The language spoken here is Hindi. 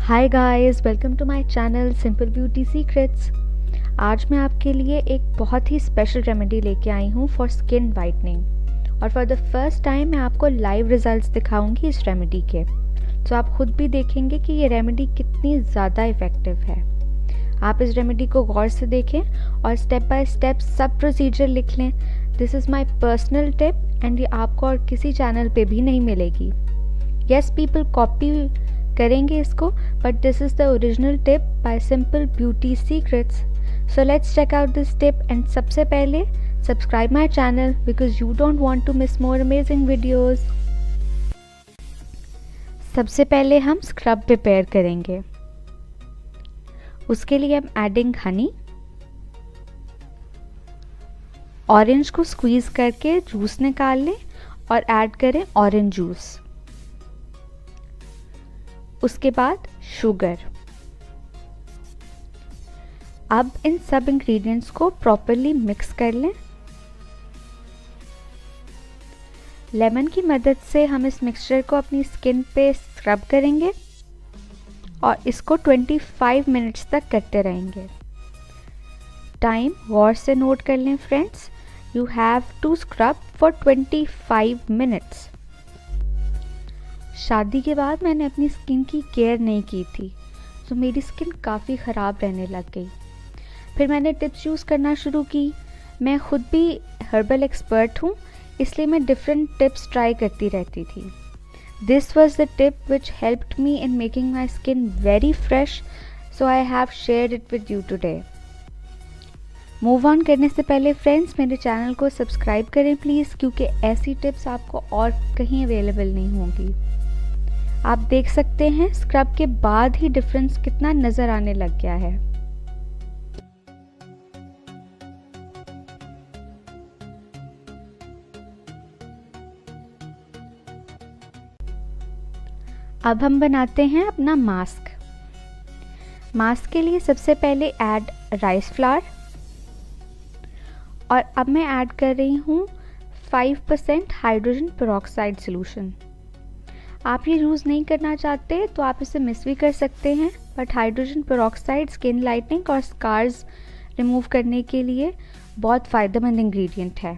Hi guys, welcome to my channel simple beauty secrets. आज मैं आपके लिए एक बहुत ही स्पेशल रेमेडी लेके आई हूँ फॉर स्किन वाइटनिंग, और फॉर द फर्स्ट टाइम मैं आपको लाइव रिजल्ट्स दिखाऊंगी इस रेमेडी के। तो आप खुद भी देखेंगे कि ये रेमेडी कितनी ज़्यादा इफ़ेक्टिव है। आप इस रेमेडी को गौर से देखें और स्टेप बाय स्टेप सब प्रोसीजर लिख लें। This is my personal tip and ये आपको और किसी चैनल पे भी नहीं मिलेगी। येस, पीपल कॉपी करेंगे इसको, but this is the original tip by simple beauty secrets. So let's check out this tip and सबसे पहले subscribe my channel because you don't want to miss more amazing videos. सबसे पहले हम स्क्रब प्रिपेयर करेंगे। उसके लिए हम एडिंग हनी, ऑरेंज को स्क्वीज करके जूस निकाल लें और ऐड करें ऑरेंज जूस। उसके बाद शुगर। अब इन सब इंग्रेडिएंट्स को प्रॉपरली मिक्स कर लें। लेमन की मदद से हम इस मिक्सचर को अपनी स्किन पे स्क्रब करेंगे और इसको 25 मिनट्स तक करते रहेंगे। टाइम गौर से नोट कर लें friends, you have to scrub for 25 minutes. शादी के बाद मैंने अपनी स्किन की केयर नहीं की थी, तो मेरी स्किन काफ़ी ख़राब रहने लग गई। फिर मैंने टिप्स यूज़ करना शुरू की। मैं खुद भी हर्बल एक्सपर्ट हूँ, इसलिए मैं डिफरेंट टिप्स ट्राई करती रहती थी। This was the tip which helped me in making my skin very fresh, so I have shared it with you today. Move on करने से पहले फ्रेंड्स, मेरे चैनल को सब्सक्राइब करें प्लीज़, क्योंकि ऐसी टिप्स आपको और कहीं अवेलेबल नहीं होंगी। आप देख सकते हैं स्क्रब के बाद ही डिफरेंस कितना नज़र आने लग गया है। अब हम बनाते हैं अपना मास्क। मास्क के लिए सबसे पहले ऐड राइस फ्लावर, और अब मैं ऐड कर रही हूँ 5% हाइड्रोजन पेरोक्साइड सोल्यूशन। आप ये यूज़ नहीं करना चाहते तो आप इसे मिस भी कर सकते हैं, but hydrogen peroxide skin lightening और स्कार्स रिमूव करने के लिए बहुत फ़ायदेमंद इंग्रेडिएंट है।